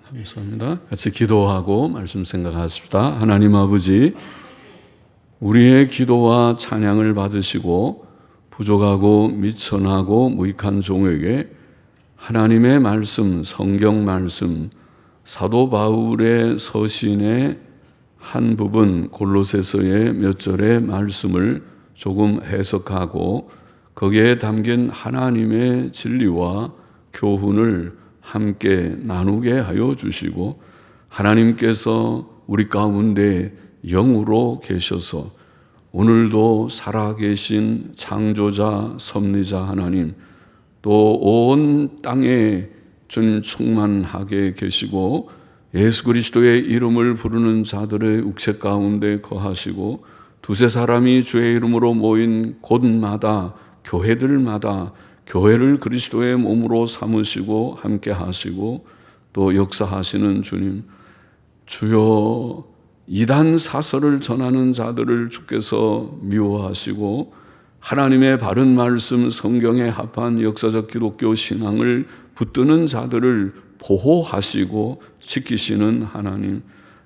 감사합니다. 같이 기도하고 말씀 생각하십시다. 하나님 아버지, 우리의 기도와 찬양을 받으시고 부족하고 미천하고 무익한 종에게 하나님의 말씀, 성경 말씀, 사도 바울의 서신의 한 부분 골로새서의 몇 절의 말씀을 조금 해석하고 거기에 담긴 하나님의 진리와 교훈을 함께 나누게 하여 주시고, 하나님께서 우리 가운데 영으로 계셔서 오늘도 살아계신 창조자 섭리자 하나님, 또 온 땅에 주님 충만하게 계시고 예수 그리스도의 이름을 부르는 자들의 uk색 가운데 거하시고, 두세 사람이 주의 이름으로 모인 곳마다 교회들마다 교회를 그리스도의 몸으로 삼으시고 함께 하시고 또 역사하시는 주님, 주여 이단 사설을 전하는 자들을 주께서 미워하시고 하나님의 바른 말씀 성경에 합한 역사적 기독교 신앙을 붙드는 자들을 보호하시고 지키시는 하나님,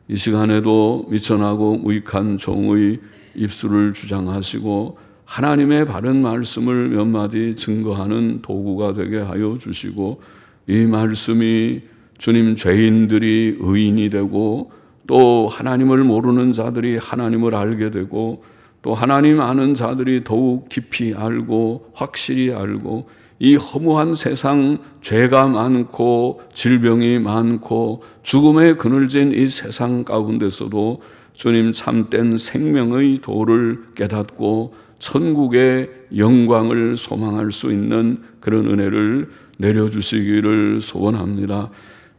이 시간에도 미천하고 무익한 종의 입술을 주장하시고 하나님의 바른 말씀을 몇 마디 증거하는 도구가 되게 하여 주시고, 이 말씀이 주님 죄인들이 의인이 되고 또 하나님을 모르는 자들이 하나님을 알게 되고 또 하나님 아는 자들이 더욱 깊이 알고 확실히 알고, 이 허무한 세상, 죄가 많고 질병이 많고 죽음에 그늘진 이 세상 가운데서도 주님 참된 생명의 도를 깨닫고 천국의 영광을 소망할 수 있는 그런 은혜를 내려주시기를 소원합니다.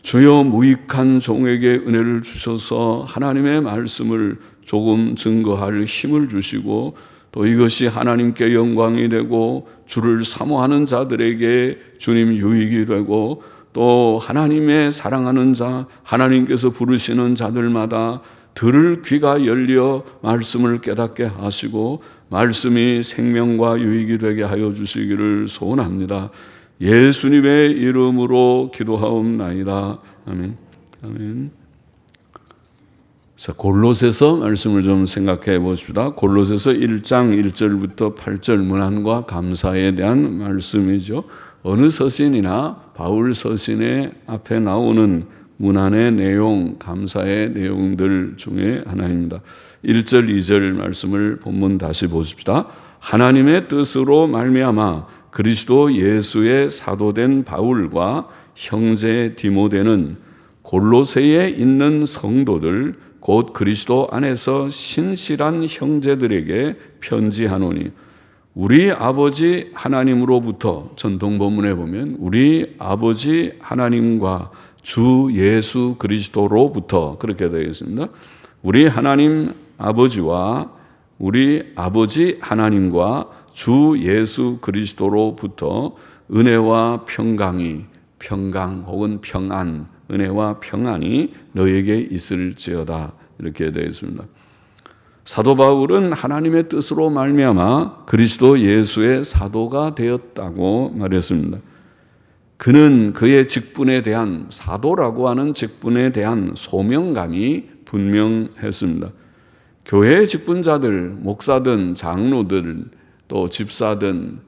주여 무익한 종에게 은혜를 주셔서 하나님의 말씀을 조금 증거할 힘을 주시고, 또 이것이 하나님께 영광이 되고 주를 사모하는 자들에게 주님 유익이 되고 또 하나님의 사랑하는 자, 하나님께서 부르시는 자들마다 들을 귀가 열려 말씀을 깨닫게 하시고 말씀이 생명과 유익이 되게 하여 주시기를 소원합니다. 예수님의 이름으로 기도하옵나이다. 아멘. 아멘. 자, 골로새서 말씀을 좀 생각해 보십시다. 골로새서 1장 1절부터 8절 문안과 감사에 대한 말씀이죠. 어느 서신이나 바울 서신의 앞에 나오는 문안의 내용, 감사의 내용들 중에 하나입니다. 1절, 2절 말씀을 본문 다시 보십시다. 하나님의 뜻으로 말미암아 그리스도 예수의 사도된 바울과 형제 디모데는 골로새에 있는 성도들 곧 그리스도 안에서 신실한 형제들에게 편지하노니, 우리 아버지 하나님으로부터, 전통 본문에 보면 우리 아버지 하나님과 주 예수 그리스도로부터 그렇게 되어 있습니다. 우리 하나님 아버지와 우리 아버지 하나님과 주 예수 그리스도로부터 은혜와 평강이, 평강 혹은 평안, 은혜와 평안이 너에게 있을지어다, 이렇게 되어 있습니다. 사도 바울은 하나님의 뜻으로 말미암아 그리스도 예수의 사도가 되었다고 말했습니다. 그는 그의 직분에 대한, 사도라고 하는 직분에 대한 소명감이 분명했습니다. 교회의 직분자들, 목사든 장로들 또 집사든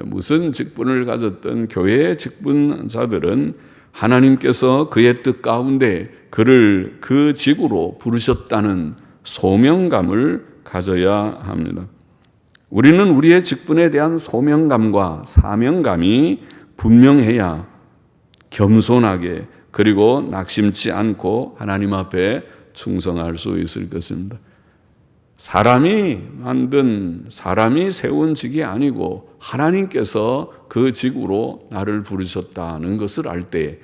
무슨 직분을 가졌던 교회의 직분자들은 하나님께서 그의 뜻 가운데 그를 그 직으로 부르셨다는 소명감을 가져야 합니다. 우리는 우리의 직분에 대한 소명감과 사명감이 분명해야 겸손하게 그리고 낙심치 않고 하나님 앞에 충성할 수 있을 것입니다. 사람이 만든, 사람이 세운 직이 아니고 하나님께서 그 직으로 나를 부르셨다는 것을 알 때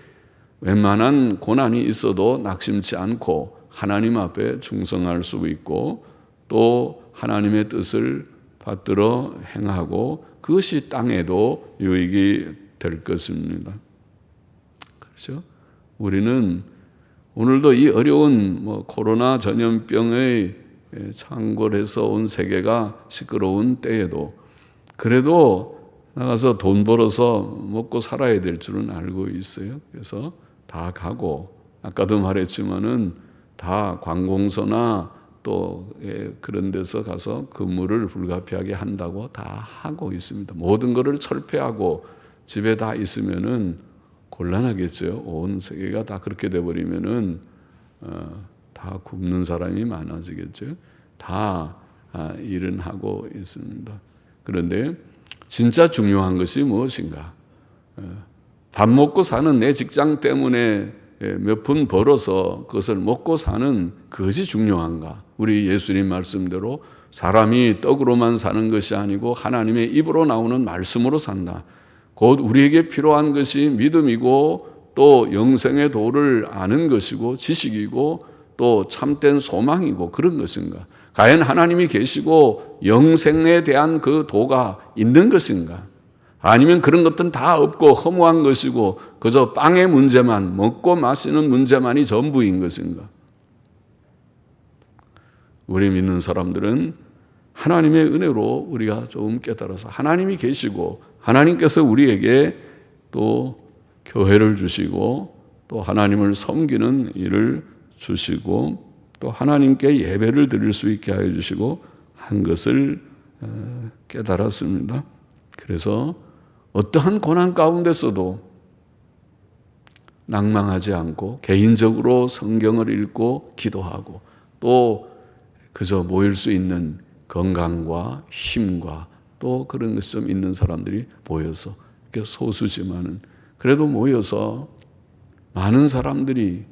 웬만한 고난이 있어도 낙심치 않고 하나님 앞에 충성할 수 있고 또 하나님의 뜻을 받들어 행하고 그것이 땅에도 유익이 될 것입니다. 그렇죠? 우리는 오늘도 이 어려운 코로나 전염병의 창궐해서 온 세계가 시끄러운 때에도 그래도 나가서 돈 벌어서 먹고 살아야 될 줄은 알고 있어요. 그래서 다 가고, 아까도 말했지만은 다 관공서나 또 그런 데서 가서 근무를 불가피하게 한다고 다 하고 있습니다. 모든 것을 철폐하고 집에 다 있으면은 곤란하겠죠. 온 세계가 다 그렇게 돼버리면은 다 굶는 사람이 많아지겠죠. 다 일은 하고 있습니다. 그런데 진짜 중요한 것이 무엇인가? 밥 먹고 사는 내 직장 때문에 몇 푼 벌어서 그것을 먹고 사는 그것이 중요한가? 우리 예수님 말씀대로 사람이 떡으로만 사는 것이 아니고 하나님의 입으로 나오는 말씀으로 산다. 곧 우리에게 필요한 것이 믿음이고 또 영생의 도를 아는 것이고 지식이고 또 참된 소망이고 그런 것인가? 과연 하나님이 계시고 영생에 대한 그 도가 있는 것인가? 아니면 그런 것들은 다 없고 허무한 것이고 그저 빵의 문제만, 먹고 마시는 문제만이 전부인 것인가? 우리 믿는 사람들은 하나님의 은혜로 우리가 조금 깨달아서 하나님이 계시고 하나님께서 우리에게 또 교회를 주시고 또 하나님을 섬기는 일을 주시고 또 하나님께 예배를 드릴 수 있게 하여 주시고 한 것을 깨달았습니다. 그래서 어떠한 고난 가운데서도 낭망하지 않고 개인적으로 성경을 읽고 기도하고 또 그저 모일 수 있는 건강과 힘과 또 그런 것이 좀 있는 사람들이 모여서 이렇게 소수지만은 그래도 모여서 많은 사람들이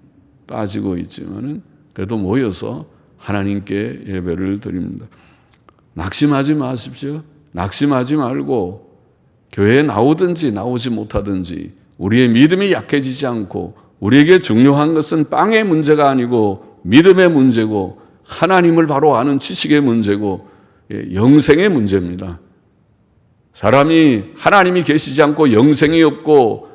빠지고 있지만은 그래도 모여서 하나님께 예배를 드립니다. 낙심하지 마십시오. 낙심하지 말고 교회에 나오든지 나오지 못하든지 우리의 믿음이 약해지지 않고 우리에게 중요한 것은 빵의 문제가 아니고 믿음의 문제고 하나님을 바로 아는 지식의 문제고 영생의 문제입니다. 사람이 하나님이 계시지 않고 영생이 없고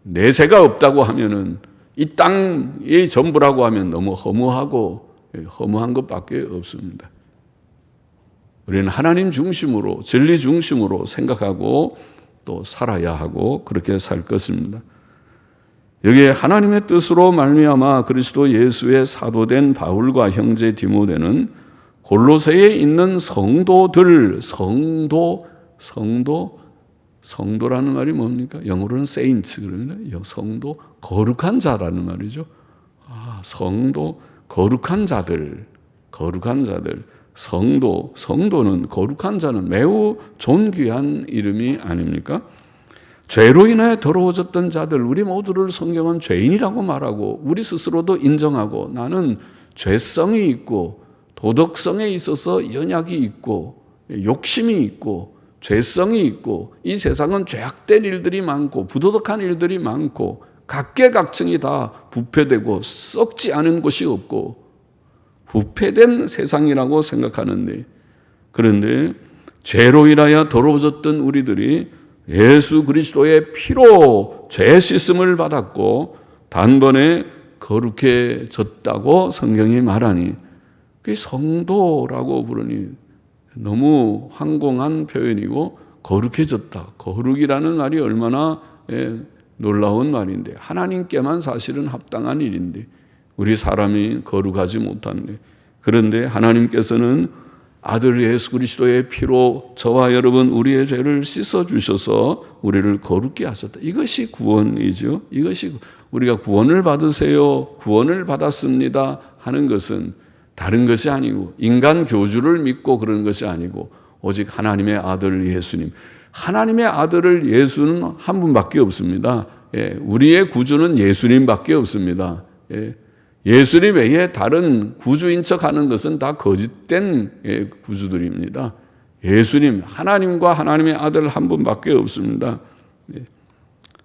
내세가 없다고 하면은 이 땅이 전부라고 하면 너무 허무하고 허무한 것밖에 없습니다. 우리는 하나님 중심으로 진리 중심으로 생각하고 또 살아야 하고 그렇게 살 것입니다. 여기에 하나님의 뜻으로 말미암아 그리스도 예수의 사도된 바울과 형제 디모데는 골로새에 있는 성도들, 성도라는 말이 뭡니까? 영어로는 saints 그럽니다. 성도, 거룩한 자라는 말이죠. 성도, 거룩한 자들. 성도는 거룩한 자는 매우 존귀한 이름이 아닙니까? 죄로 인해 더러워졌던 자들, 우리 모두를 성경은 죄인이라고 말하고 우리 스스로도 인정하고 나는 죄성이 있고 도덕성에 있어서 연약이 있고 욕심이 있고 죄성이 있고 이 세상은 죄악된 일들이 많고 부도덕한 일들이 많고 각계각층이 다 부패되고 썩지 않은 곳이 없고 부패된 세상이라고 생각하는데 그런데 죄로 인하여 더러워졌던 우리들이 예수 그리스도의 피로 죄 씻음을 받았고 단번에 거룩해졌다고 성경이 말하니 그게 성도라고 부르니 너무 황공한 표현이고 거룩해졌다. 거룩이라는 말이 얼마나 놀라운 말인데 하나님께만 사실은 합당한 일인데 우리 사람이 거룩하지 못한데 그런데 하나님께서는 아들 예수 그리스도의 피로 저와 여러분 우리의 죄를 씻어주셔서 우리를 거룩게 하셨다. 이것이 구원이죠. 이것이 우리가 구원을 받으세요. 구원을 받았습니다 하는 것은 다른 것이 아니고 인간 교주를 믿고 그런 것이 아니고 오직 하나님의 아들 예수님. 하나님의 아들을 예수는 한 분밖에 없습니다. 우리의 구주는 예수님밖에 없습니다. 예수님 외에 다른 구주인 척하는 것은 다 거짓된 구주들입니다. 예수님, 하나님과 하나님의 아들 한 분밖에 없습니다.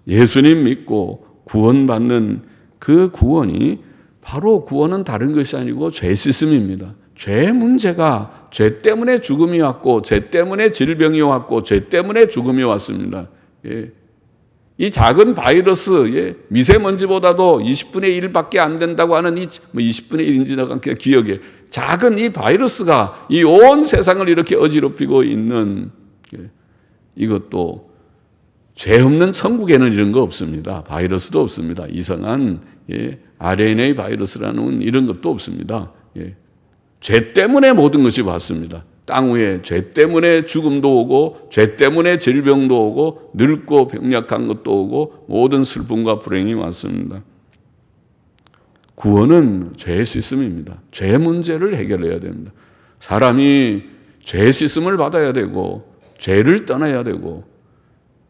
예수님 믿고 구원받는 그 구원이 바로 구원은 다른 것이 아니고 죄 씻음입니다. 죄 문제가 죄 때문에 죽음이 왔고 죄 때문에 질병이 왔고 죄 때문에 죽음이 왔습니다. 이 작은 바이러스, 미세먼지보다도 20분의 1밖에 안 된다고 하는 이 20분의 1인지 기억에 작은 이 바이러스가 이 온 세상을 이렇게 어지럽히고 있는 이것도 죄 없는 천국에는 이런 거 없습니다. 바이러스도 없습니다. 이상한 RNA 바이러스라는 이런 것도 없습니다. 죄 때문에 모든 것이 왔습니다. 땅 위에 죄 때문에 죽음도 오고 죄 때문에 질병도 오고 늙고 병약한 것도 오고 모든 슬픔과 불행이 왔습니다. 구원은 죄 씻음입니다. 죄 문제를 해결해야 됩니다. 사람이 죄 씻음을 받아야 되고 죄를 떠나야 되고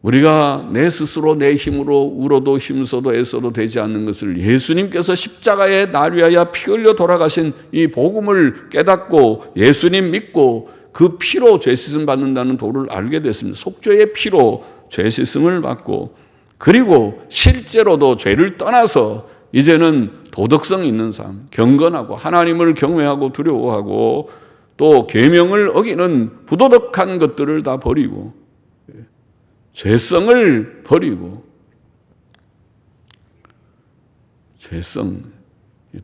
우리가 내 스스로 내 힘으로 울어도 힘써도 애써도 되지 않는 것을 예수님께서 십자가에 날 위하여 피 흘려 돌아가신 이 복음을 깨닫고 예수님 믿고 그 피로 죄 씻음 받는다는 도를 알게 됐습니다. 속죄의 피로 죄 씻음을 받고 그리고 실제로도 죄를 떠나서 이제는 도덕성 있는 삶, 경건하고 하나님을 경외하고 두려워하고 또 계명을 어기는 부도덕한 것들을 다 버리고 죄성을 버리고 죄성,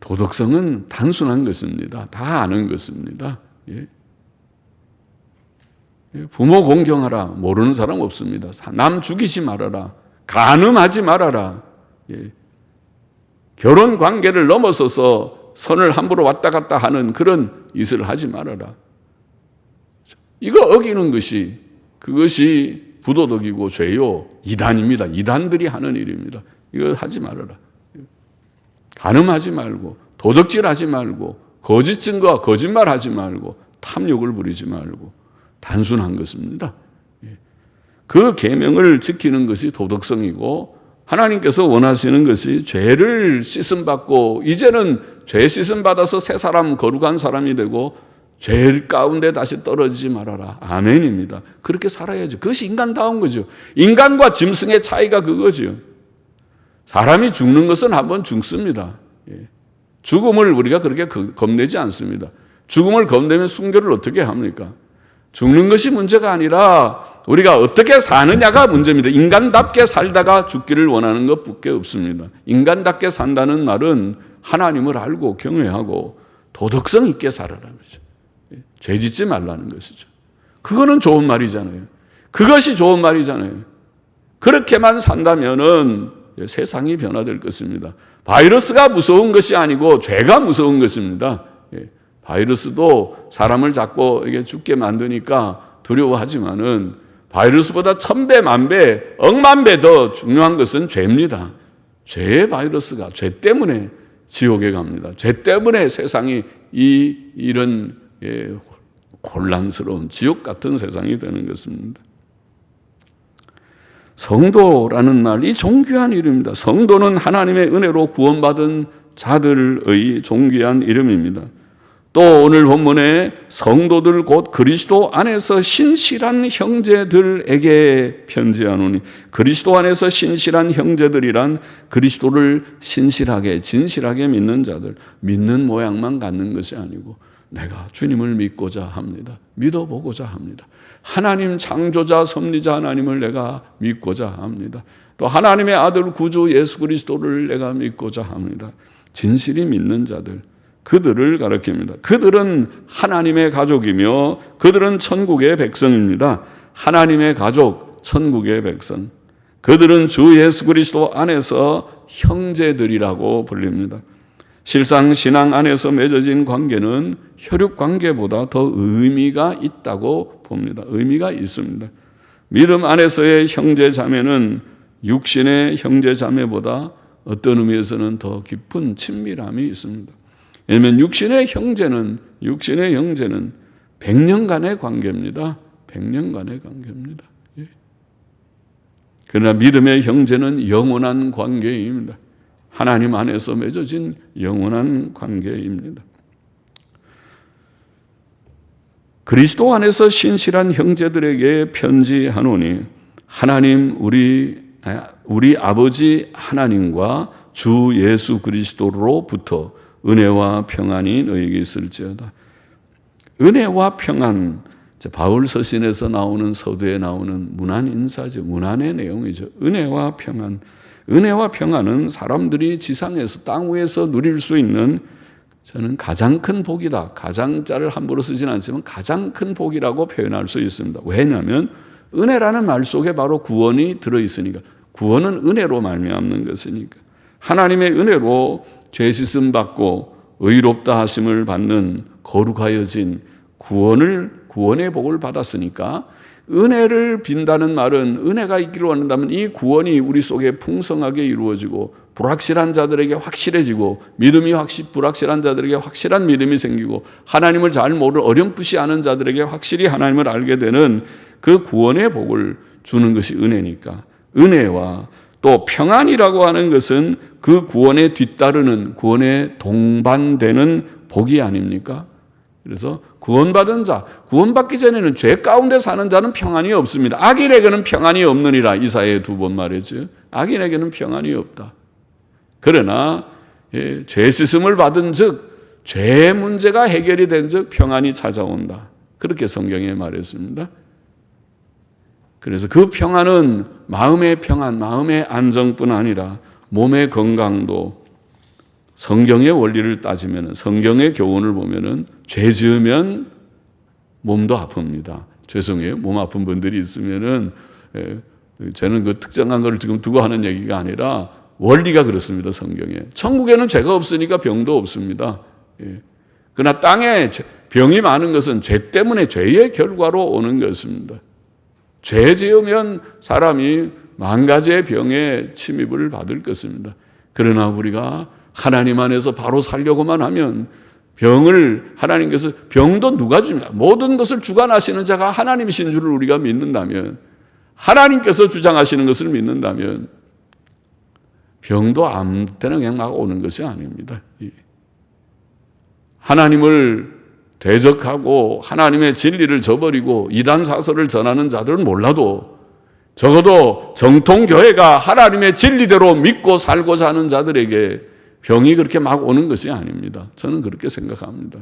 도덕성은 단순한 것입니다. 다 아는 것입니다. 부모 공경하라. 모르는 사람 없습니다. 남 죽이지 말아라. 간음하지 말아라. 결혼 관계를 넘어서서 선을 함부로 왔다 갔다 하는 그런 짓을 하지 말아라. 이거 어기는 것이 그것이 부도덕이고 죄요. 이단입니다. 이단들이 하는 일입니다. 이거 하지 말아라. 간음하지 말고 도덕질하지 말고 거짓 증거와 거짓말하지 말고 탐욕을 부리지 말고 단순한 것입니다. 그 계명을 지키는 것이 도덕성이고 하나님께서 원하시는 것이 죄를 씻음받고 이제는 죄 씻음받아서 새 사람 거룩한 사람이 되고 죄 가운데 다시 떨어지지 말아라. 아멘입니다. 그렇게 살아야죠. 그것이 인간다운 거죠. 인간과 짐승의 차이가 그거죠. 사람이 죽는 것은 한번 죽습니다. 죽음을 우리가 그렇게 겁내지 않습니다. 죽음을 겁내면 순교를 어떻게 합니까? 죽는 것이 문제가 아니라 우리가 어떻게 사느냐가 문제입니다. 인간답게 살다가 죽기를 원하는 것밖에 없습니다. 인간답게 산다는 말은 하나님을 알고 경외하고 도덕성 있게 살아라는 거죠. 죄 짓지 말라는 것이죠. 그거는 좋은 말이잖아요. 그것이 좋은 말이잖아요. 그렇게만 산다면은 세상이 변화될 것입니다. 바이러스가 무서운 것이 아니고 죄가 무서운 것입니다. 바이러스도 사람을 자꾸 이게 죽게 만드니까 두려워하지만은 바이러스보다 1000배, 1000배, 억만 배 더 중요한 것은 죄입니다. 죄의 바이러스가 죄 때문에 지옥에 갑니다. 죄 때문에 세상이 이런 혼란스러운 지옥 같은 세상이 되는 것입니다. 성도라는 말이 존귀한 이름입니다. 성도는 하나님의 은혜로 구원받은 자들의 존귀한 이름입니다. 또 오늘 본문에 성도들 곧 그리스도 안에서 신실한 형제들에게 편지하노니 그리스도 안에서 신실한 형제들이란 그리스도를 신실하게 진실하게 믿는 자들, 믿는 모양만 갖는 것이 아니고 내가 주님을 믿고자 합니다. 믿어보고자 합니다. 하나님 창조자 섭리자 하나님을 내가 믿고자 합니다. 또 하나님의 아들 구주 예수 그리스도를 내가 믿고자 합니다. 진실이 믿는 자들, 그들을 가리킵니다. 그들은 하나님의 가족이며 그들은 천국의 백성입니다. 하나님의 가족, 천국의 백성. 그들은 주 예수 그리스도 안에서 형제들이라고 불립니다. 실상 신앙 안에서 맺어진 관계는 혈육 관계보다 더 의미가 있다고 봅니다. 의미가 있습니다. 믿음 안에서의 형제 자매는 육신의 형제 자매보다 어떤 의미에서는 더 깊은 친밀함이 있습니다. 왜냐하면 육신의 형제는 100년간의 관계입니다. 100년간의 관계입니다. 그러나 믿음의 형제는 영원한 관계입니다. 하나님 안에서 맺어진 영원한 관계입니다. 그리스도 안에서 신실한 형제들에게 편지하노니 하나님 우리 아버지 하나님과 주 예수 그리스도로부터 은혜와 평안이 너에게 있을지어다. 은혜와 평안, 바울 서신에서 나오는 서두에 나오는 문안 인사죠. 문안의 내용이죠. 은혜와 평안. 은혜와 평안은 사람들이 지상에서 땅 위에서 누릴 수 있는 저는 가장 큰 복이다. 가장자를 함부로 쓰지는 않지만 가장 큰 복이라고 표현할 수 있습니다. 왜냐하면 은혜라는 말 속에 바로 구원이 들어있으니까. 구원은 은혜로 말미암는 것이니까. 하나님의 은혜로 죄 씻음 받고 의롭다 하심을 받는 거룩하여진 구원의 복을 받았으니까, 은혜를 빈다는 말은 은혜가 있기를 원한다면 이 구원이 우리 속에 풍성하게 이루어지고 불확실한 자들에게 확실해지고 불확실한 자들에게 확실한 믿음이 생기고 하나님을 잘 모르는 어렴풋이 아는 자들에게 확실히 하나님을 알게 되는 그 구원의 복을 주는 것이 은혜니까, 은혜와 또 평안이라고 하는 것은 그 구원에 뒤따르는, 구원에 동반되는 복이 아닙니까? 그래서 구원받은 자, 구원받기 전에는 죄 가운데 사는 자는 평안이 없습니다. 악인에게는 평안이 없느니라 이사야에 2번 말했죠. 악인에게는 평안이 없다. 그러나 죄 씻음을 받은 즉 죄 문제가 해결이 된 즉 평안이 찾아온다. 그렇게 성경에 말했습니다. 그래서 그 평안은 마음의 평안, 마음의 안정뿐 아니라 몸의 건강도, 성경의 원리를 따지면, 성경의 교훈을 보면은 죄 지으면 몸도 아픕니다. 죄송해요. 몸 아픈 분들이 있으면은 저는 그 특정한 걸 지금 두고 하는 얘기가 아니라 원리가 그렇습니다. 성경에. 천국에는 죄가 없으니까 병도 없습니다. 그러나 땅에 병이 많은 것은 죄 때문에, 죄의 결과로 오는 것입니다. 죄 지으면 사람이 만 가지의 병에 침입을 받을 것입니다. 그러나 우리가 하나님 안에서 바로 살려고만 하면 병을 하나님께서, 병도 누가 줍니까? 모든 것을 주관하시는 자가 하나님이신 줄을 우리가 믿는다면, 하나님께서 주장하시는 것을 믿는다면 병도 아무 때나 그냥 막 오는 것이 아닙니다. 하나님을 대적하고 하나님의 진리를 저버리고 이단 사설을 전하는 자들은 몰라도 적어도 정통교회가 하나님의 진리대로 믿고 살고자 하는 자들에게 병이 그렇게 막 오는 것이 아닙니다. 저는 그렇게 생각합니다.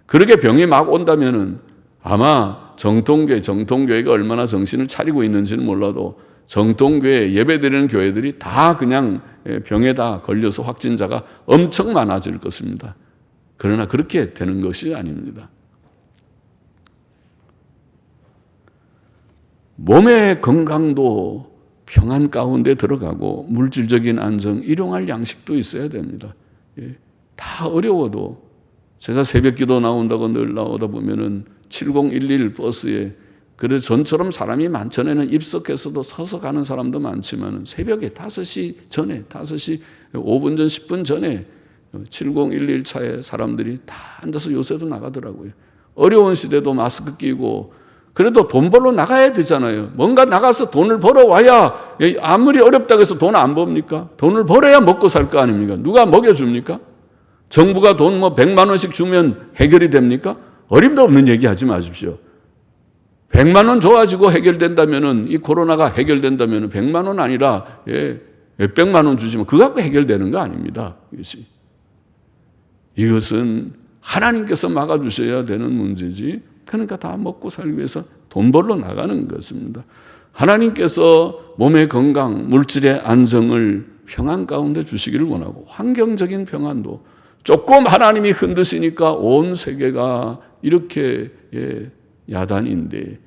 그렇게 병이 막 온다면은 아마 정통교회가 얼마나 정신을 차리고 있는지는 몰라도 정통교회 예배드리는 교회들이 다 그냥 병에 다 걸려서 확진자가 엄청 많아질 것입니다. 그러나 그렇게 되는 것이 아닙니다. 몸의 건강도 평안 가운데 들어가고 물질적인 안정, 일용할 양식도 있어야 됩니다. 다 어려워도 제가 새벽 기도 나온다고 늘 나오다 보면은 7011 버스에, 그래서 전처럼 사람이 전에는 입석해서도 서서 가는 사람도 많지만 새벽에 5시 전에, 5시 5분 전, 10분 전에 7011 차에 사람들이 다 앉아서 요새도 나가더라고요. 어려운 시대도 마스크 끼고, 그래도 돈 벌러 나가야 되잖아요. 뭔가 나가서 돈을 벌어와야, 아무리 어렵다고 해서 돈 안 법니까? 돈을 벌어야 먹고 살 거 아닙니까? 누가 먹여줍니까? 정부가 돈 100만 원씩 주면 해결이 됩니까? 어림도 없는 얘기 하지 마십시오. 100만 원 좋아지고 해결된다면은, 이 코로나가 해결된다면은 100만 원 아니라 몇백만 원 주시면 그거 갖고 해결되는 거 아닙니다. 이것은 하나님께서 막아주셔야 되는 문제지, 그러니까 다 먹고 살기 위해서 돈 벌러 나가는 것입니다. 하나님께서 몸의 건강, 물질의 안정을 평안 가운데 주시기를 원하고, 환경적인 평안도 조금 하나님이 흔드시니까 온 세계가 이렇게 야단인데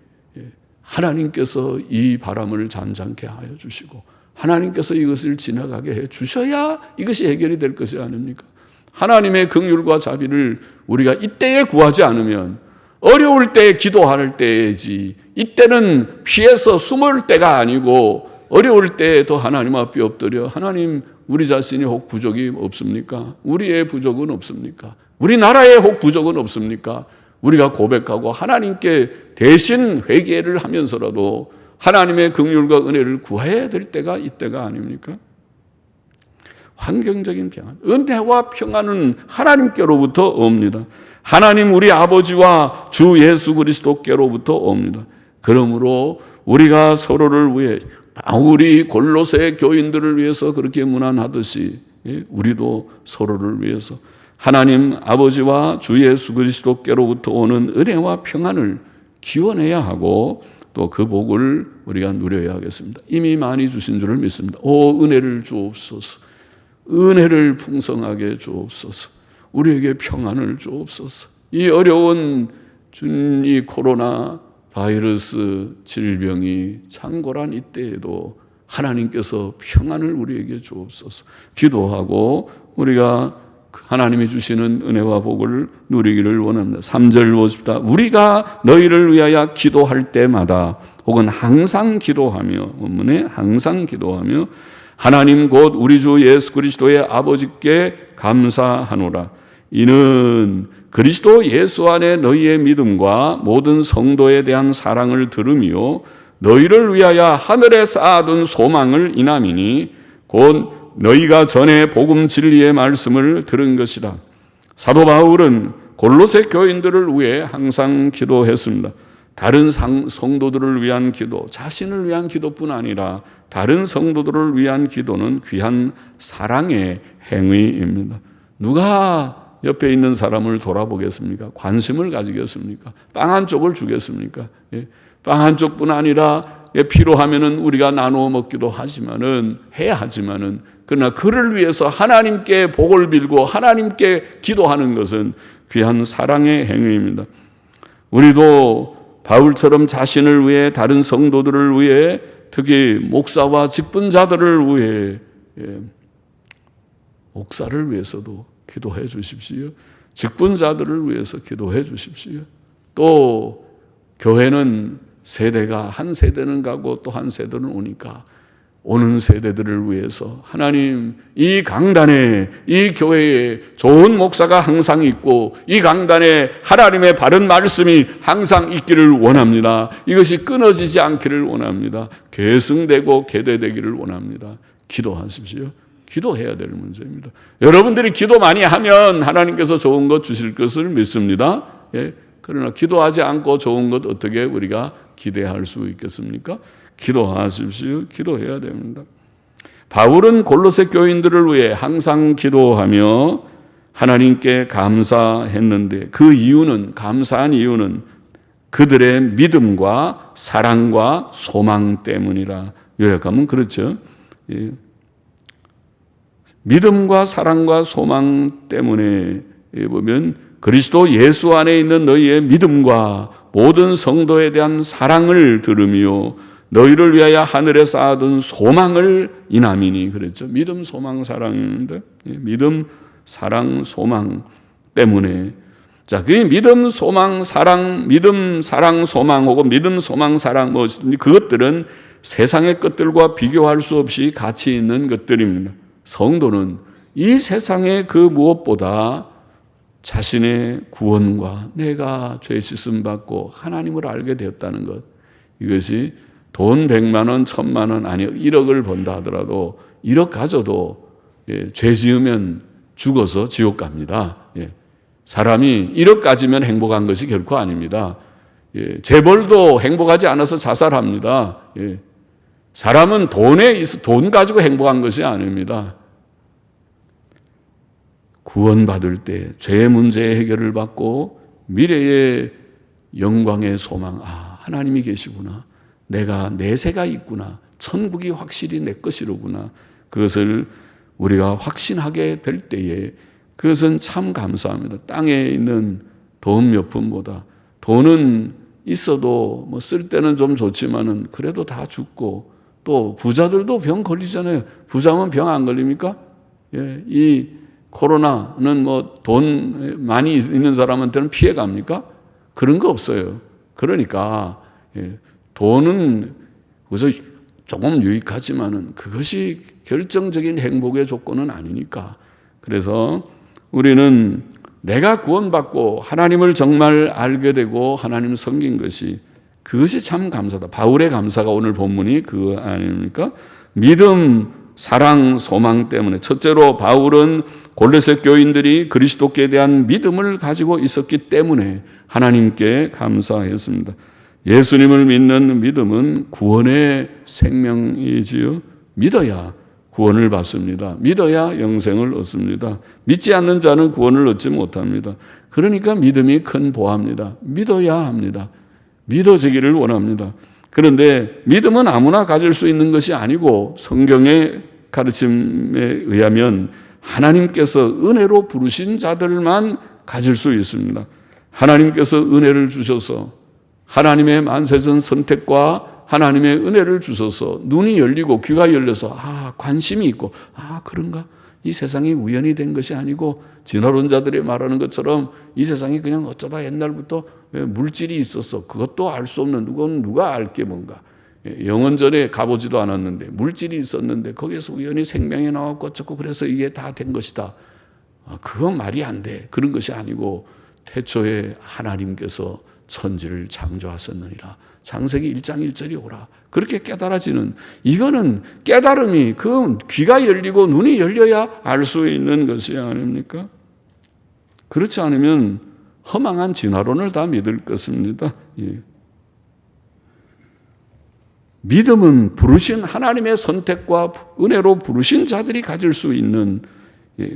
하나님께서 이 바람을 잠잠케 하여 주시고 하나님께서 이것을 지나가게 해 주셔야 이것이 해결이 될 것이 아닙니까? 하나님의 긍휼과 자비를 우리가 이때에 구하지 않으면 어려울 때 기도할 때이지, 이때는 피해서 숨을 때가 아니고 어려울 때에도 하나님 앞에 엎드려, 하나님 우리 자신이 혹 부족이 없습니까? 우리의 부족은 없습니까? 우리나라의 혹 부족은 없습니까? 우리가 고백하고 하나님께 대신 회개를 하면서라도 하나님의 긍휼과 은혜를 구해야 될 때가 이때가 아닙니까? 환경적인 평안, 은혜와 평안은 하나님께로부터 옵니다. 하나님 우리 아버지와 주 예수 그리스도께로부터 옵니다. 그러므로 우리가 서로를 위해, 바울이 골로새 교인들을 위해서 그렇게 문안하듯이 우리도 서로를 위해서 하나님 아버지와 주 예수 그리스도께로부터 오는 은혜와 평안을 기원해야 하고, 또 그 복을 우리가 누려야 하겠습니다. 이미 많이 주신 줄을 믿습니다. 오 은혜를 주옵소서, 은혜를 풍성하게 주옵소서, 우리에게 평안을 주옵소서. 이 어려운 이 코로나 바이러스 질병이 창궐한 이때에도 하나님께서 평안을 우리에게 주옵소서. 기도하고 우리가 하나님이 주시는 은혜와 복을 누리기를 원합니다. 3절 보십시다. 우리가 너희를 위하여 기도할 때마다 혹은 항상 기도하며, 원문에 항상 기도하며 하나님 곧 우리 주 예수 그리스도의 아버지께 감사하노라. 이는 그리스도 예수 안에 너희의 믿음과 모든 성도에 대한 사랑을 들으며 너희를 위하여 하늘에 쌓아둔 소망을 인함이니 곧 너희가 전에 복음 진리의 말씀을 들은 것이다. 사도 바울은 골로새 교인들을 위해 항상 기도했습니다. 다른 성도들을 위한 기도, 자신을 위한 기도뿐 아니라 다른 성도들을 위한 기도는 귀한 사랑의 행위입니다. 누가 옆에 있는 사람을 돌아보겠습니까? 관심을 가지겠습니까? 빵 한 쪽을 주겠습니까? 빵 한 쪽뿐 아니라 필요하면은 우리가 나누어 먹기도 해야 하지만은 그러나 그를 위해서 하나님께 복을 빌고 하나님께 기도하는 것은 귀한 사랑의 행위입니다. 우리도 바울처럼 자신을 위해 다른 성도들을 위해 특히 목사와 직분자들을 위해 목사를 위해서도 기도해 주십시오. 직분자들을 위해서 기도해 주십시오. 또 교회는 세대가 한 세대는 가고 또 한 세대는 오니까 오는 세대들을 위해서 하나님 이 강단에 이 교회에 좋은 목사가 항상 있고 이 강단에 하나님의 바른 말씀이 항상 있기를 원합니다. 이것이 끊어지지 않기를 원합니다. 계승되고 계대되기를 원합니다. 기도하십시오. 기도해야 될 문제입니다. 여러분들이 기도 많이 하면 하나님께서 좋은 것 주실 것을 믿습니다. 그러나 기도하지 않고 좋은 것 어떻게 우리가 기대할 수 있겠습니까? 기도하십시오. 기도해야 됩니다. 바울은 골로새 교인들을 위해 항상 기도하며 하나님께 감사했는데 그 이유는, 감사한 이유는 그들의 믿음과 사랑과 소망 때문이라. 요약하면 그렇죠. 믿음과 사랑과 소망 때문에 보면 그리스도 예수 안에 있는 너희의 믿음과 모든 성도에 대한 사랑을 들으며 너희를 위하여 하늘에 쌓아둔 소망을 인함이니. 그랬죠. 믿음, 소망, 사랑인데 믿음, 사랑, 소망 때문에. 자, 그 믿음, 소망, 사랑, 믿음, 사랑, 소망 혹은 믿음, 소망, 사랑 그것들은 세상의 것들과 비교할 수 없이 가치 있는 것들입니다. 성도는 이 세상의 그 무엇보다 자신의 구원과 내가 죄 씻음 받고 하나님을 알게 되었다는 것, 이것이 돈 100만 원, 1000만 원, 아니 1억을 번다 하더라도 1억 가져도 죄 지으면 죽어서 지옥 갑니다. 사람이 1억 가지면 행복한 것이 결코 아닙니다. 재벌도 행복하지 않아서 자살합니다. 사람은 돈 가지고 행복한 것이 아닙니다. 구원받을 때 죄의 문제의 해결을 받고 미래의 영광의 소망, 하나님이 계시구나. 내가 내세가 있구나. 천국이 확실히 내 것이로구나. 그것을 우리가 확신하게 될 때에 그것은 참 감사합니다. 땅에 있는 돈 몇 푼보다 돈은 있어도 쓸 때는 좀 좋지만은 그래도 다 죽고 또 부자들도 병 걸리잖아요. 부자면 병 안 걸립니까? 이 코로나는 돈 많이 있는 사람한테는 피해 갑니까? 그런 거 없어요. 그러니까 돈은 그래서 조금 유익하지만은 그것이 결정적인 행복의 조건은 아니니까. 그래서 우리는 내가 구원받고 하나님을 정말 알게 되고 하나님 섬긴 것이 그것이 참 감사다. 바울의 감사가 오늘 본문이 그거 아닙니까? 믿음, 사랑, 소망 때문에. 첫째로 바울은 골로새 교인들이 그리스도께 대한 믿음을 가지고 있었기 때문에 하나님께 감사했습니다. 예수님을 믿는 믿음은 구원의 생명이지요. 믿어야 구원을 받습니다. 믿어야 영생을 얻습니다. 믿지 않는 자는 구원을 얻지 못합니다. 그러니까 믿음이 큰 보화입니다. 믿어야 합니다. 믿어지기를 원합니다. 그런데 믿음은 아무나 가질 수 있는 것이 아니고 성경의 가르침에 의하면 하나님께서 은혜로 부르신 자들만 가질 수 있습니다. 하나님께서 은혜를 주셔서 하나님의 만세전 선택과 하나님의 은혜를 주셔서 눈이 열리고 귀가 열려서 관심이 있고 그런가? 이 세상이 우연히 된 것이 아니고 진화론자들이 말하는 것처럼 이 세상이 그냥 어쩌다 옛날부터 물질이 있었어. 그것도 알 수 없는 누가 알게 뭔가. 영원전에 가보지도 않았는데 물질이 있었는데 거기에서 우연히 생명이 나왔고 어쩌고 그래서 이게 다 된 것이다. 그건 말이 안 돼. 그런 것이 아니고 태초에 하나님께서 천지를 창조하셨느니라. 창세기 1장 1절이 오라. 그렇게 깨달아지는, 이거는 깨달음이 그 귀가 열리고 눈이 열려야 알 수 있는 것이 아닙니까? 그렇지 않으면 허망한 진화론을 다 믿을 것입니다. 믿음은 부르신 하나님의 선택과 은혜로 부르신 자들이 가질 수 있는,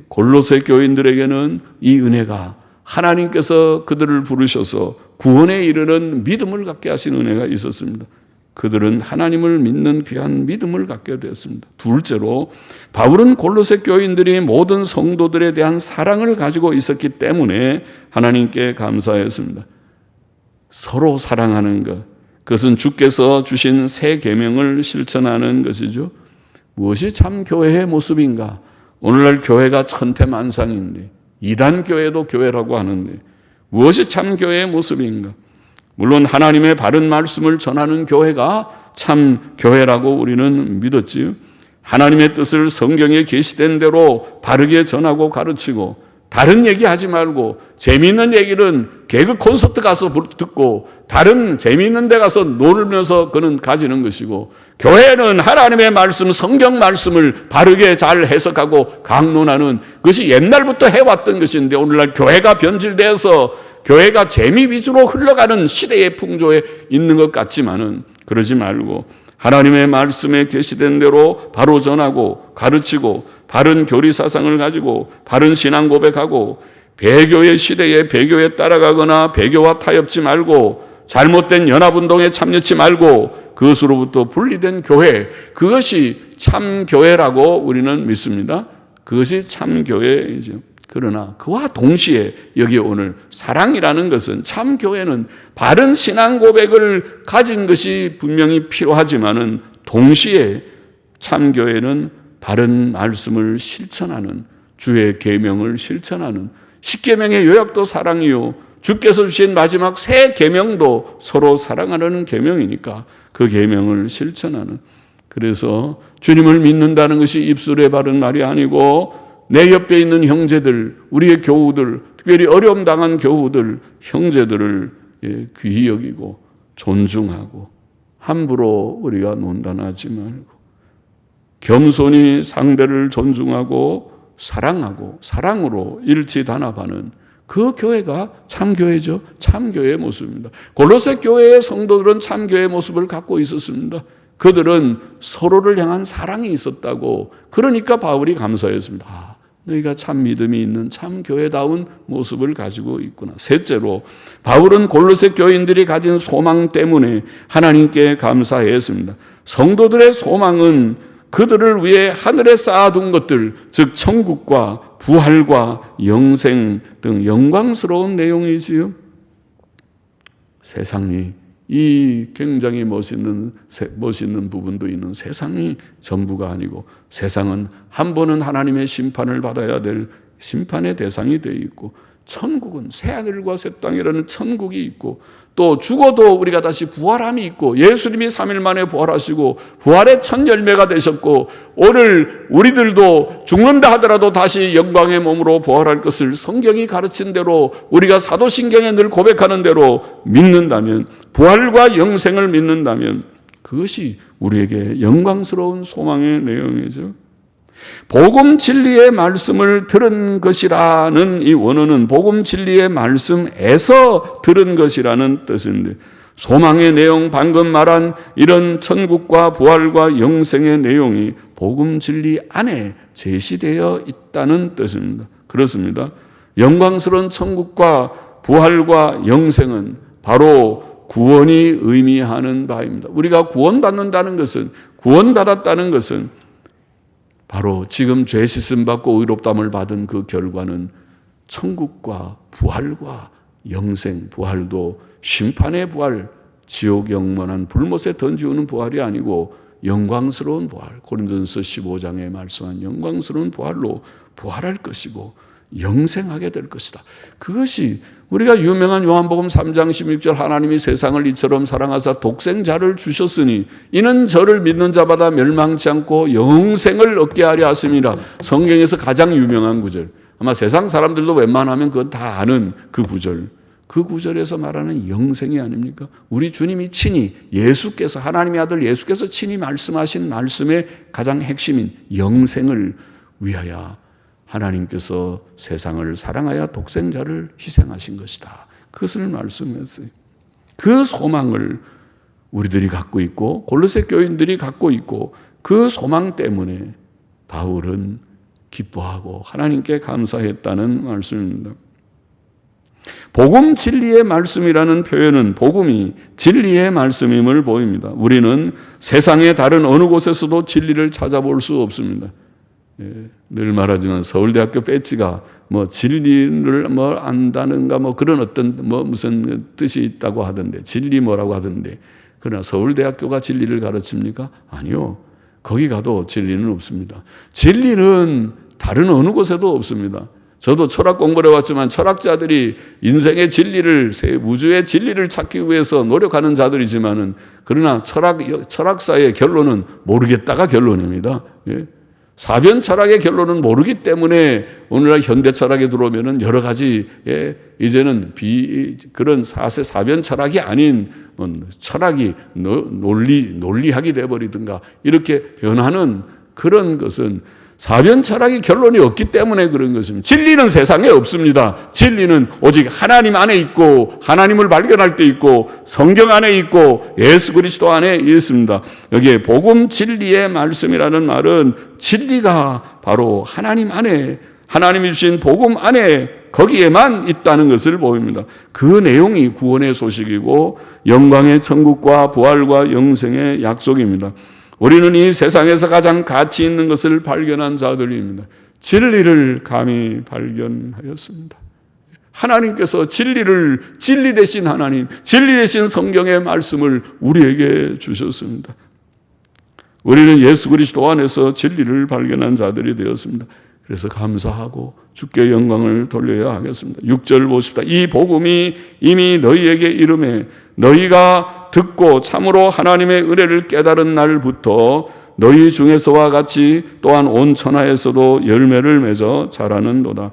골로새 교인들에게는 이 은혜가 하나님께서 그들을 부르셔서 구원에 이르는 믿음을 갖게 하신 은혜가 있었습니다. 그들은 하나님을 믿는 귀한 믿음을 갖게 되었습니다. 둘째로 바울은 골로새 교인들이 모든 성도들에 대한 사랑을 가지고 있었기 때문에 하나님께 감사했습니다. 서로 사랑하는 것, 그것은 주께서 주신 새 계명을 실천하는 것이죠. 무엇이 참 교회의 모습인가? 오늘날 교회가 천태만상인데 이단 교회도 교회라고 하는데 무엇이 참 교회의 모습인가? 물론 하나님의 바른 말씀을 전하는 교회가 참 교회라고 우리는 믿었지요. 하나님의 뜻을 성경에 계시된 대로 바르게 전하고 가르치고 다른 얘기하지 말고 재미있는 얘기는 개그 콘서트 가서 듣고 다른 재미있는 데 가서 놀면서 그는 가지는 것이고, 교회는 하나님의 말씀, 성경 말씀을 바르게 잘 해석하고 강론하는 것이 옛날부터 해왔던 것인데 오늘날 교회가 변질돼서 교회가 재미 위주로 흘러가는 시대의 풍조에 있는 것 같지만은 그러지 말고 하나님의 말씀에 계시된 대로 바로 전하고 가르치고 바른 교리 사상을 가지고 바른 신앙 고백하고 배교의 시대에 배교에 따라가거나 배교와 타협지 말고 잘못된 연합운동에 참여치 말고 그것으로부터 분리된 교회, 그것이 참 교회라고 우리는 믿습니다. 그것이 참 교회이죠. 그러나 그와 동시에 여기 오늘 사랑이라는 것은, 참 교회는 바른 신앙 고백을 가진 것이 분명히 필요하지만은 동시에 참 교회는 바른 말씀을 실천하는, 주의 계명을 실천하는, 십계명의 요약도 사랑이요 주께서 주신 마지막 새 계명도 서로 사랑하라는 계명이니까 그 계명을 실천하는. 그래서 주님을 믿는다는 것이 입술에 바른 말이 아니고 내 옆에 있는 형제들, 우리의 교우들, 특별히 어려움 당한 교우들, 형제들을 귀히 여기고 존중하고 함부로 우리가 논단하지 말고 겸손히 상대를 존중하고 사랑하고 사랑으로 일치단합하는 그 교회가 참교회죠. 참교회의 모습입니다. 골로새 교회의 성도들은 참교회의 모습을 갖고 있었습니다. 그들은 서로를 향한 사랑이 있었다고, 그러니까 바울이 감사했습니다. 너희가 참 믿음이 있는 참 교회다운 모습을 가지고 있구나. 셋째로 바울은 골로새 교인들이 가진 소망 때문에 하나님께 감사했습니다. 성도들의 소망은 그들을 위해 하늘에 쌓아둔 것들, 즉 천국과 부활과 영생 등 영광스러운 내용이지요. 세상이, 이 굉장히 멋있는 부분도 있는 세상이 전부가 아니고, 세상은 한 번은 하나님의 심판을 받아야 될 심판의 대상이 되어 있고, 천국은 새하늘과 새 땅이라는 천국이 있고, 또 죽어도 우리가 다시 부활함이 있고, 예수님이 3일 만에 부활하시고 부활의 첫 열매가 되셨고, 오늘 우리들도 죽는다 하더라도 다시 영광의 몸으로 부활할 것을 성경이 가르친 대로 우리가 사도신경에 늘 고백하는 대로 믿는다면, 부활과 영생을 믿는다면 그것이 우리에게 영광스러운 소망의 내용이죠. 복음 진리의 말씀을 들은 것이라는 이 원어는 복음 진리의 말씀에서 들은 것이라는 뜻인데, 소망의 내용, 방금 말한 이런 천국과 부활과 영생의 내용이 복음 진리 안에 제시되어 있다는 뜻입니다. 그렇습니다. 영광스러운 천국과 부활과 영생은 바로 구원이 의미하는 바입니다. 우리가 구원받는다는 것은, 구원받았다는 것은 바로 지금 죄 씻음 받고 의롭다함을 받은 그 결과는 천국과 부활과 영생, 부활도 심판의 부활, 지옥 영원한 불못에 던지우는 부활이 아니고 영광스러운 부활, 고린도전서 15장에 말씀한 영광스러운 부활로 부활할 것이고 영생하게 될 것이다. 그것이 우리가 유명한 요한복음 3장 16절 하나님이 세상을 이처럼 사랑하사 독생자를 주셨으니 이는 저를 믿는 자마다 멸망치 않고 영생을 얻게 하려 하심이라. 성경에서 가장 유명한 구절. 아마 세상 사람들도 웬만하면 그건 다 아는 그 구절. 그 구절에서 말하는 영생이 아닙니까? 우리 주님이 친히 예수께서 하나님의 아들 예수께서 친히 말씀하신 말씀의 가장 핵심인 영생을 위하여 하나님께서 세상을 사랑하여 독생자를 희생하신 것이다. 그것을 말씀했어요. 그 소망을 우리들이 갖고 있고 골로새 교인들이 갖고 있고 그 소망 때문에 바울은 기뻐하고 하나님께 감사했다는 말씀입니다. 복음 진리의 말씀이라는 표현은 복음이 진리의 말씀임을 보입니다. 우리는 세상의 다른 어느 곳에서도 진리를 찾아볼 수 없습니다. 늘 말하지만 서울대학교 배지가 진리를 안다는가 그런 어떤 무슨 뜻이 있다고 하던데 진리 뭐라고 하던데 그러나 서울대학교가 진리를 가르칩니까? 아니요. 거기 가도 진리는 없습니다. 진리는 다른 어느 곳에도 없습니다. 저도 철학 공부를 해왔지만 철학자들이 인생의 진리를, 우주의 진리를 찾기 위해서 노력하는 자들이지만은 그러나 철학사의 결론은 모르겠다가 결론입니다. 예. 사변 철학의 결론은 모르기 때문에 오늘날 현대 철학에 들어오면은 여러 가지 이제는 그런 사변 철학이 아닌 철학이 논리학이 돼버리든가 이렇게 변하는 그런 것은 사변 철학의 결론이 없기 때문에 그런 것입니다. 진리는 세상에 없습니다. 진리는 오직 하나님 안에 있고 하나님을 발견할 때 있고 성경 안에 있고 예수 그리스도 안에 있습니다. 여기에 복음 진리의 말씀이라는 말은 진리가 바로 하나님 안에 하나님이 주신 복음 안에 거기에만 있다는 것을 보입니다. 그 내용이 구원의 소식이고 영광의 천국과 부활과 영생의 약속입니다. 우리는 이 세상에서 가장 가치 있는 것을 발견한 자들입니다. 진리를 감히 발견하였습니다. 하나님께서 진리 되신 하나님, 진리 되신 성경의 말씀을 우리에게 주셨습니다. 우리는 예수 그리스도 안에서 진리를 발견한 자들이 되었습니다. 그래서 감사하고 주께 영광을 돌려야 하겠습니다. 6절 보십시다. 이 복음이 이미 너희에게 이르매 너희가 듣고 참으로 하나님의 은혜를 깨달은 날부터 너희 중에서와 같이 또한 온 천하에서도 열매를 맺어 자라는도다.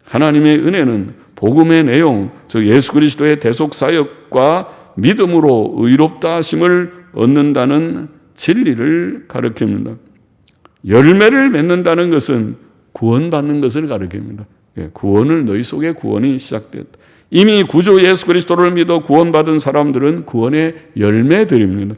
하나님의 은혜는 복음의 내용, 즉 예수 그리스도의 대속 사역과 믿음으로 의롭다 하심을 얻는다는 진리를 가르칩니다. 열매를 맺는다는 것은 구원받는 것을 가르칩니다. 구원을 너희 속에 구원이 시작됐다. 이미 구주 예수 그리스도를 믿어 구원받은 사람들은 구원의 열매들입니다.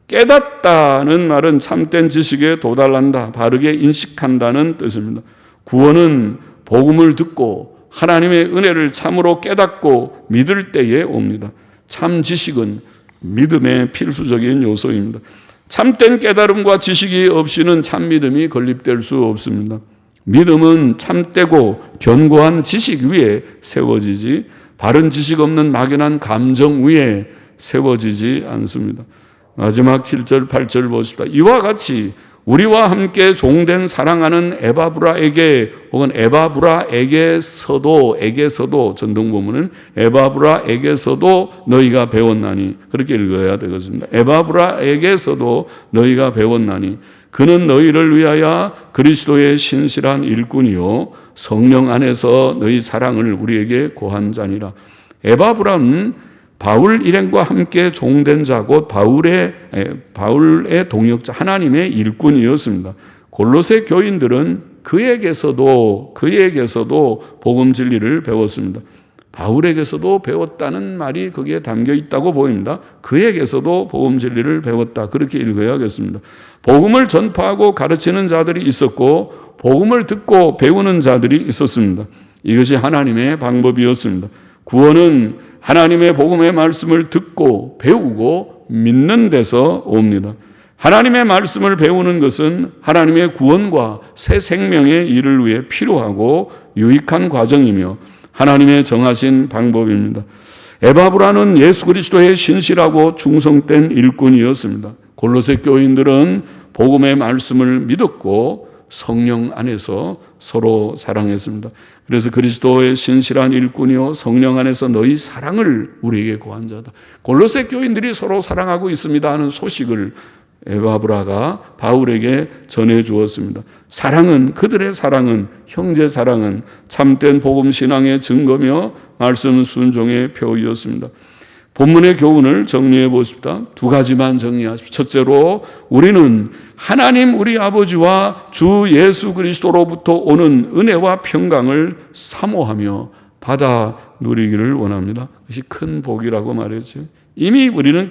깨닫다는 말은 참된 지식에 도달한다, 바르게 인식한다는 뜻입니다. 구원은 복음을 듣고 하나님의 은혜를 참으로 깨닫고 믿을 때에 옵니다. 참 지식은 믿음의 필수적인 요소입니다. 참된 깨달음과 지식이 없이는 참 믿음이 건립될 수 없습니다. 믿음은 참되고 견고한 지식 위에 세워지지 바른 지식 없는 막연한 감정 위에 세워지지 않습니다. 마지막 7절 8절 보십시다. 이와 같이 우리와 함께 종된 사랑하는 에바브라에게 혹은 에게서도 전등본문은 에바브라에게서도 너희가 배웠나니 그렇게 읽어야 되겠습니다. 에바브라에게서도 너희가 배웠나니 그는 너희를 위하여 그리스도의 신실한 일꾼이요 성령 안에서 너희 사랑을 우리에게 고한 자니라. 에바브라는 바울 일행과 함께 종된 자 곧 바울의 동역자 하나님의 일꾼이었습니다. 골로새 교인들은 그에게서도 복음 진리를 배웠습니다. 바울에게서도 배웠다는 말이 거기에 담겨 있다고 보입니다. 그에게서도 복음 진리를 배웠다. 그렇게 읽어야겠습니다. 복음을 전파하고 가르치는 자들이 있었고 복음을 듣고 배우는 자들이 있었습니다. 이것이 하나님의 방법이었습니다. 구원은 하나님의 복음의 말씀을 듣고 배우고 믿는 데서 옵니다. 하나님의 말씀을 배우는 것은 하나님의 구원과 새 생명의 일을 위해 필요하고 유익한 과정이며 하나님의 정하신 방법입니다. 에바브라는 예수 그리스도의 신실하고 충성된 일꾼이었습니다. 골로새 교인들은 복음의 말씀을 믿었고 성령 안에서 서로 사랑했습니다. 그래서 그리스도의 신실한 일꾼이요 성령 안에서 너희 사랑을 우리에게 고한 자다. 골로새 교인들이 서로 사랑하고 있습니다 하는 소식을 에바브라가 바울에게 전해 주었습니다. 그들의 사랑은, 형제 사랑은 참된 복음 신앙의 증거며 말씀 순종의 표이었습니다. 본문의 교훈을 정리해 보십시다. 두 가지만 정리하십시오. 첫째로 우리는 하나님 우리 아버지와 주 예수 그리스도로부터 오는 은혜와 평강을 사모하며 받아 누리기를 원합니다. 그것이 큰 복이라고 말했죠. 이미 우리는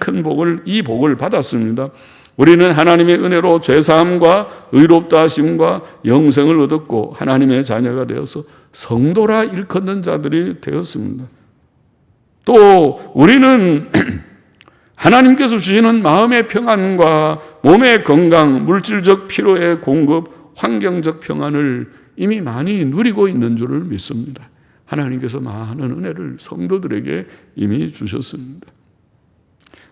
이 복을 받았습니다. 우리는 하나님의 은혜로 죄사함과 의롭다 하심과 영생을 얻었고 하나님의 자녀가 되어서 성도라 일컫는 자들이 되었습니다. 또 우리는 하나님께서 주시는 마음의 평안과 몸의 건강, 물질적 필요의 공급, 환경적 평안을 이미 많이 누리고 있는 줄을 믿습니다. 하나님께서 많은 은혜를 성도들에게 이미 주셨습니다.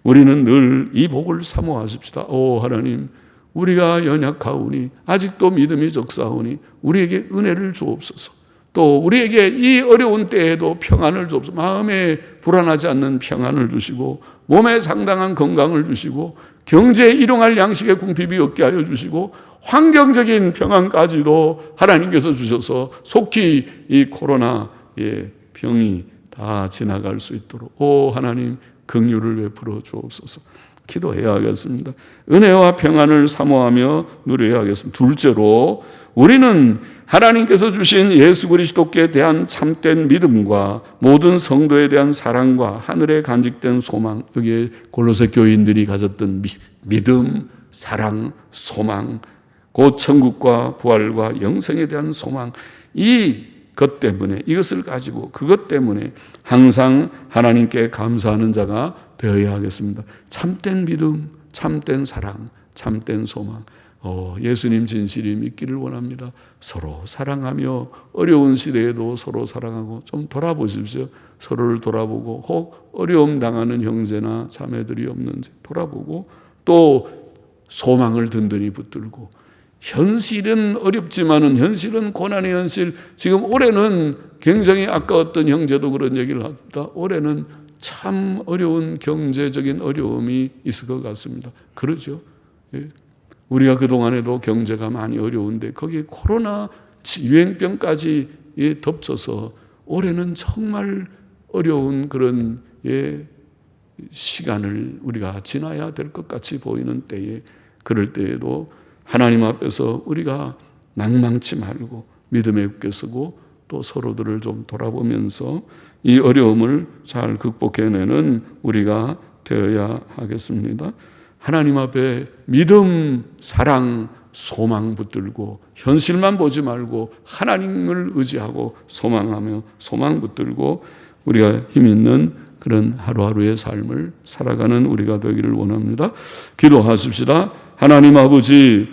우리는 늘 이 복을 사모하십시다. 오 하나님, 우리가 연약하오니 아직도 믿음이 적사오니 우리에게 은혜를 주옵소서. 또 우리에게 이 어려운 때에도 평안을 주옵소서. 마음에 불안하지 않는 평안을 주시고 몸에 상당한 건강을 주시고 경제에 일용할 양식의 궁핍이 없게 하여 주시고 환경적인 평안까지도 하나님께서 주셔서 속히 이 코로나의 병이 다 지나갈 수 있도록 오 하나님 긍휼을 베풀어 주옵소서. 기도해야 하겠습니다. 은혜와 평안을 사모하며 누려야 하겠습니다. 둘째로 우리는 하나님께서 주신 예수 그리스도께 대한 참된 믿음과 모든 성도에 대한 사랑과 하늘에 간직된 소망, 여기에 골로새 교인들이 가졌던 믿음, 사랑, 소망, 곧 천국과 부활과 영생에 대한 소망, 이것 때문에, 이것을 가지고 그것 때문에 항상 하나님께 감사하는 자가 되어야 하겠습니다. 참된 믿음, 참된 사랑, 참된 소망, 예수님 진실이 믿기를 원합니다. 서로 사랑하며 어려운 시대에도 서로 사랑하고 좀 돌아보십시오. 서로를 돌아보고 혹 어려움 당하는 형제나 자매들이 없는지 돌아보고 또 소망을 든든히 붙들고 현실은 어렵지만은 현실은 고난의 현실. 지금 올해는 굉장히 아까 어떤 형제도 그런 얘기를 합니다. 올해는 참 어려운 경제적인 어려움이 있을 것 같습니다. 그러죠. 예. 우리가 그동안에도 경제가 많이 어려운데 거기에 코로나 유행병까지 덮쳐서 올해는 정말 어려운 그런 시간을 우리가 지나야 될 것 같이 보이는 때에 그럴 때에도 하나님 앞에서 우리가 낭망치 말고 믿음에 굳게 서고 또 서로들을 좀 돌아보면서 이 어려움을 잘 극복해내는 우리가 되어야 하겠습니다. 하나님 앞에 믿음, 사랑, 소망 붙들고 현실만 보지 말고 하나님을 의지하고 소망하며 소망 붙들고 우리가 힘 있는 그런 하루하루의 삶을 살아가는 우리가 되기를 원합니다. 기도하십시다. 하나님 아버지,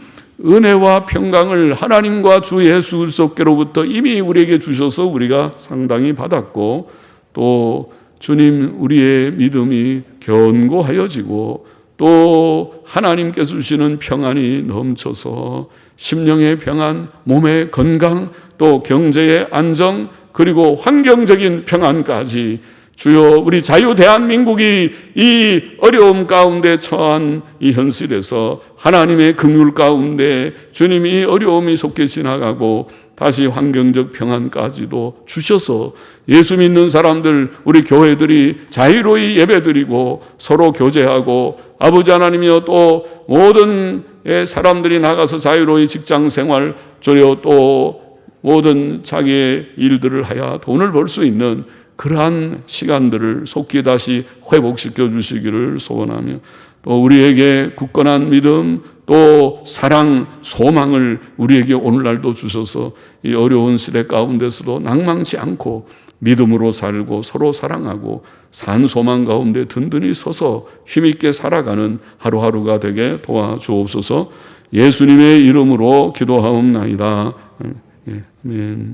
은혜와 평강을 하나님과 주 예수 그리스도께로부터 이미 우리에게 주셔서 우리가 상당히 받았고 또 주님 우리의 믿음이 견고하여지고 또 하나님께서 주시는 평안이 넘쳐서 심령의 평안, 몸의 건강, 또 경제의 안정, 그리고 환경적인 평안까지 주여 우리 자유 대한민국이 이 어려움 가운데 처한 이 현실에서 하나님의 긍휼 가운데 주님이 어려움이 속히 지나가고 다시 환경적 평안까지도 주셔서 예수 믿는 사람들, 우리 교회들이 자유로이 예배드리고 서로 교제하고 아버지 하나님이여 또 모든 사람들이 나가서 자유로이 직장 생활, 주여 또 모든 자기의 일들을 하여 돈을 벌 수 있는 그러한 시간들을 속히 다시 회복시켜 주시기를 소원하며 또 우리에게 굳건한 믿음 또 사랑, 소망을 우리에게 오늘날도 주셔서 이 어려운 시대 가운데서도 낭망치 않고 믿음으로 살고 서로 사랑하고 산 소망 가운데 든든히 서서 힘있게 살아가는 하루하루가 되게 도와주옵소서. 예수님의 이름으로 기도하옵나이다. 아멘.